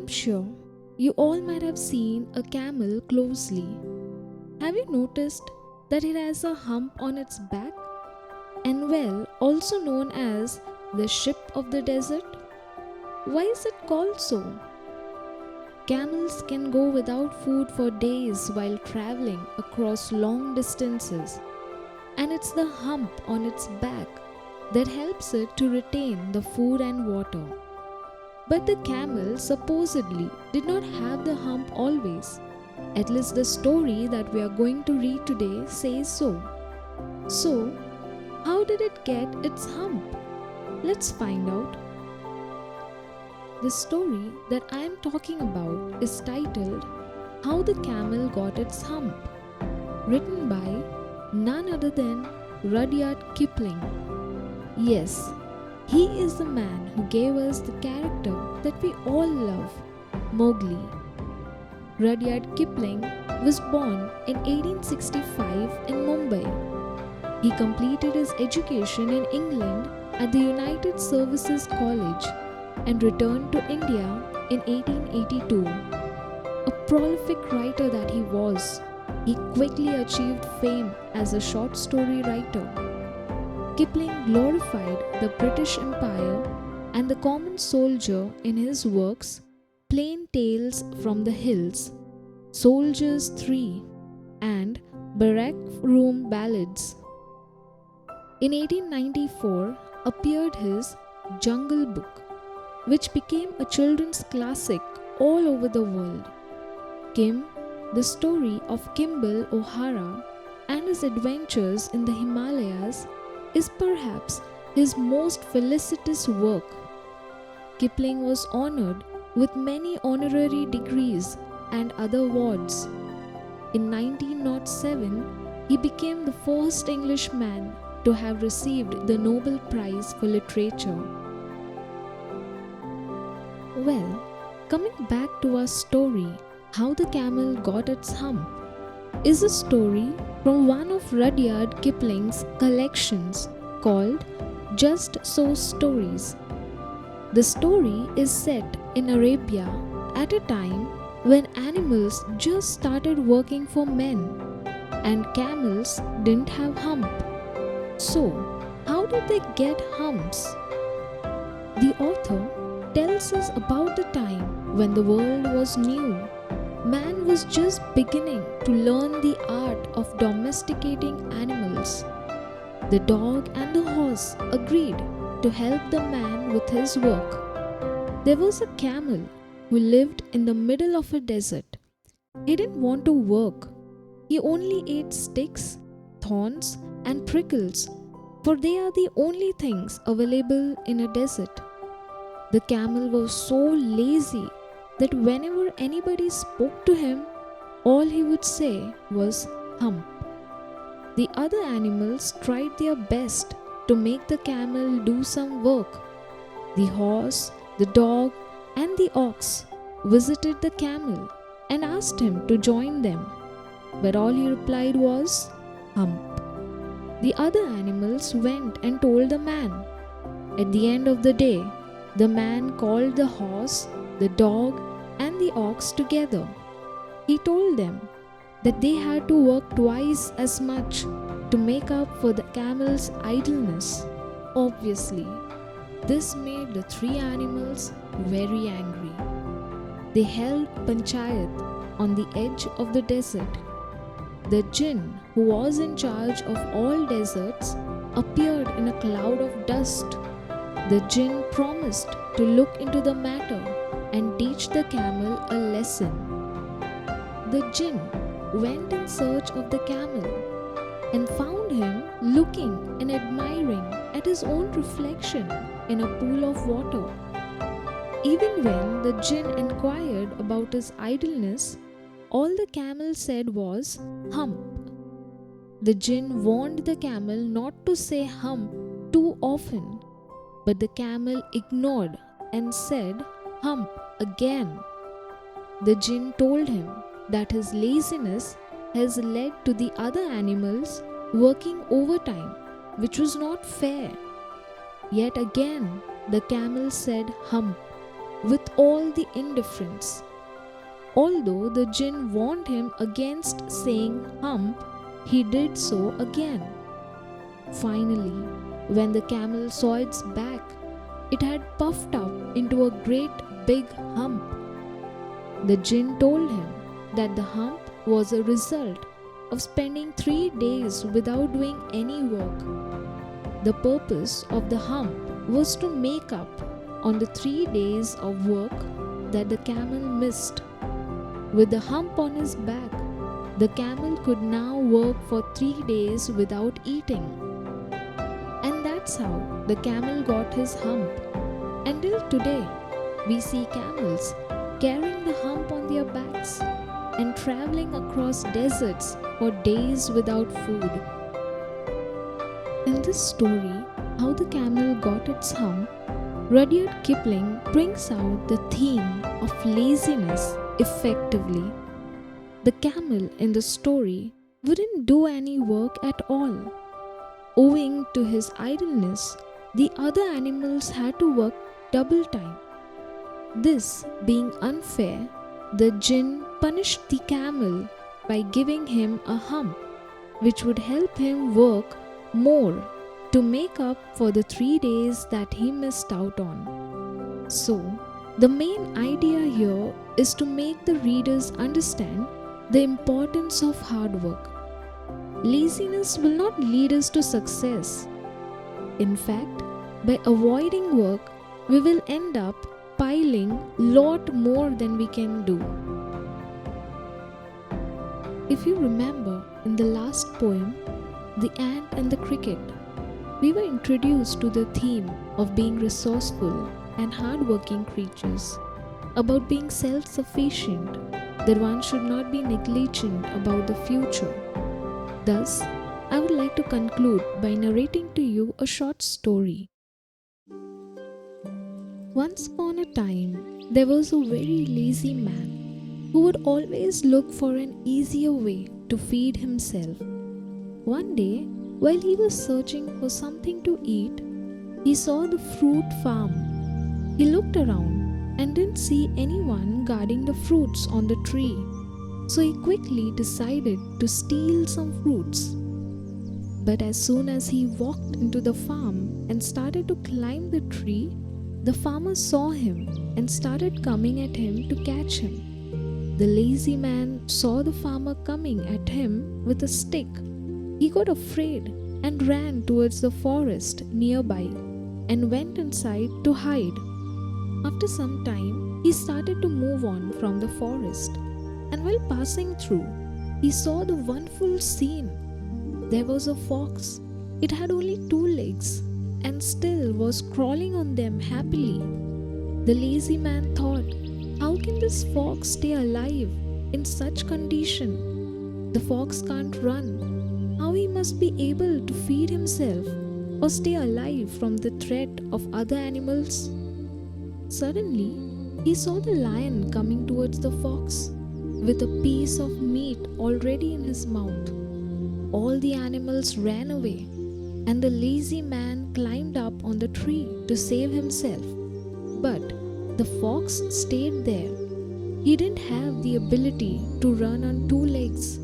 sure you all might have seen a camel closely. Have you noticed that it has a hump on its back? And well, also known as the ship of the desert? Why is it called so? Camels can go without food for days while traveling across long distances, and it's the hump on its back that helps it to retain the food and water. But the camel supposedly did not have the hump always. At least the story that we are going to read today says so. So, how did it get its hump? Let's find out. The story that I am talking about is titled How the Camel Got Its Hump, written by none other than Rudyard Kipling. Yes, he is the man who gave us the character that we all love, Mowgli. Rudyard Kipling was born in 1865 in Mumbai. He completed his education in England at the United Services College and returned to India in 1882. A prolific writer that he was, he quickly achieved fame as a short story writer. Kipling glorified the British Empire and the common soldier in his works Plain Tales from the Hills, Soldiers 3, and Barrack Room Ballads. In 1894 appeared his Jungle Book, which became a children's classic all over the world. Kim, the story of Kimball O'Hara and his adventures in the Himalayas, is perhaps his most felicitous work. Kipling was honored with many honorary degrees and other awards. In 1907, he became the first Englishman to have received the Nobel Prize for Literature. Well, coming back to our story, How the Camel Got Its Hump, is a story from one of Rudyard Kipling's collections called Just So Stories. The story is set in Arabia at a time when animals just started working for men and camels didn't have hump. So, how did they get humps? The author tells us about the time when the world was new. Man was just beginning to learn the art of domesticating animals. The dog and the horse agreed to help the man with his work. There was a camel who lived in the middle of a desert. He didn't want to work. He only ate sticks, thorns, and prickles, for they are the only things available in a desert. The camel was so lazy that whenever anybody spoke to him, all he would say was hump. The other animals tried their best to make the camel do some work. The horse, the dog, and the ox visited the camel and asked him to join them, but all he replied was hump. The other animals went and told the man. At the end of the day, the man called the horse, the dog, and the ox together. He told them that they had to work twice as much to make up for the camel's idleness. Obviously, this made the three animals very angry. They held panchayat on the edge of the desert. The jinn, who was in charge of all deserts, appeared in a cloud of dust. The jinn promised to look into the matter and teach the camel a lesson. The jinn went in search of the camel and found him looking and admiring at his own reflection in a pool of water. Even when the jinn inquired about his idleness, all the camel said was hump. The jinn warned the camel not to say hump too often, but the camel ignored and said hump again. The jinn told him that his laziness has led to the other animals working overtime, which was not fair. Yet again, the camel said hump. with all the indifference. Although the jinn warned him against saying hump, he did so again. Finally, when the camel saw its back, it had puffed up into a great big hump. The jinn told him that the hump was a result of spending 3 days without doing any work. The purpose of the hump was to make up on the 3 days of work that the camel missed. With the hump on his back, the camel could now work for 3 days without eating. And that's how the camel got his hump. Until today, we see camels carrying the hump on their backs and traveling across deserts for days without food. In this story, How the Camel Got Its Hump, Rudyard Kipling brings out the theme of laziness effectively. The camel in the story wouldn't do any work at all. Owing to his idleness, the other animals had to work double time. This being unfair, the jinn punished the camel by giving him a hump, which would help him work more to make up for the 3 days that he missed out on. So, the main idea here is to make the readers understand the importance of hard work. Laziness will not lead us to success. In fact, by avoiding work, we will end up piling lot more than we can do. If you remember in the last poem, The Ant and the Cricket, we were introduced to the theme of being resourceful and hardworking creatures, about being self-sufficient, that one should not be negligent about the future. Thus, I would like to conclude by narrating to you a short story. Once upon a time, there was a very lazy man who would always look for an easier way to feed himself. One day, while he was searching for something to eat, he saw the fruit farm. He looked around and didn't see anyone guarding the fruits on the tree, so he quickly decided to steal some fruits. But as soon as he walked into the farm and started to climb the tree, the farmer saw him and started coming at him to catch him. The lazy man saw the farmer coming at him with a stick. He got afraid and ran towards the forest nearby and went inside to hide. After some time, he started to move on from the forest, and while passing through, he saw the wonderful scene. There was a fox. It had only 2 legs and still was crawling on them happily. The lazy man thought, how can this fox stay alive in such condition? The fox can't run. How he must be able to feed himself or stay alive from the threat of other animals? Suddenly, he saw the lion coming towards the fox with a piece of meat already in his mouth. All the animals ran away, and the lazy man climbed up on the tree to save himself. But the fox stayed there. He didn't have the ability to run on 2 legs.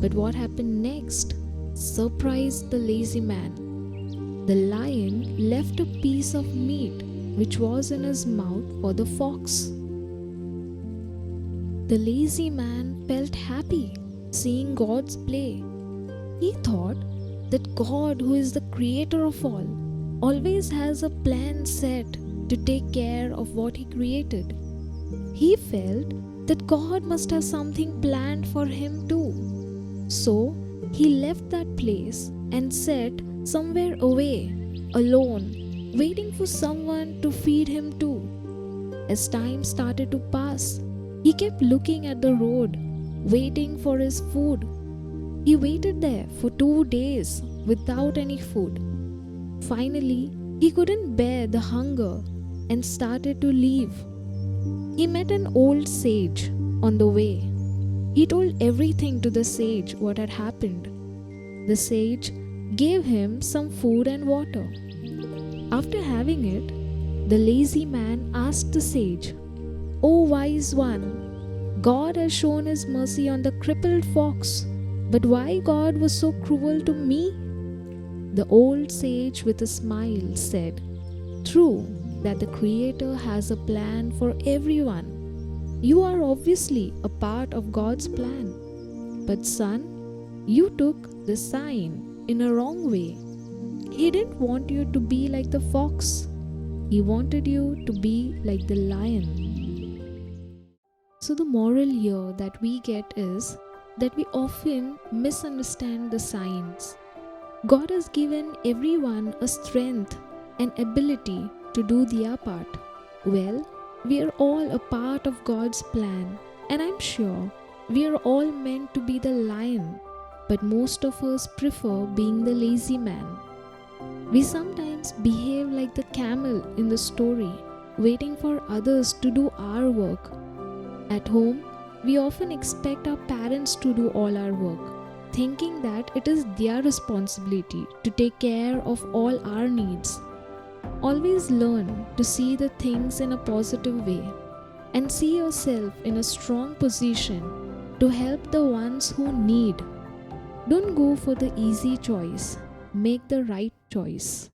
But what happened next surprised the lazy man. The lion left a piece of meat which was in his mouth for the fox. The lazy man felt happy seeing God's play. He thought that God, who is the creator of all, always has a plan set to take care of what he created. He felt that God must have something planned for him too. So he left that place and sat somewhere away, alone, waiting for someone to feed him too. As time started to pass, he kept looking at the road, waiting for his food. He waited there for 2 days without any food. Finally, he couldn't bear the hunger and started to leave. He met an old sage on the way. He told everything to the sage what had happened. The sage gave him some food and water. After having it, The lazy man asked the sage, "O wise one, God has shown his mercy on the crippled fox, but why God was so cruel to me?" The old sage with a smile said, "True that the Creator has a plan for everyone. You are obviously a part of God's plan. But son, you took the sign in a wrong way. He didn't want you to be like the fox. He wanted you to be like the lion." So the moral here that we get is that we often misunderstand the signs. God has given everyone a strength and ability to do their part. Well, we are all a part of God's plan, and I'm sure we are all meant to be the lion, but most of us prefer being the lazy man. We sometimes behave like the camel in the story, waiting for others to do our work. At home, we often expect our parents to do all our work, thinking that it is their responsibility to take care of all our needs. Always learn to see the things in a positive way and see yourself in a strong position to help the ones who need. Don't go for the easy choice, make the right choice.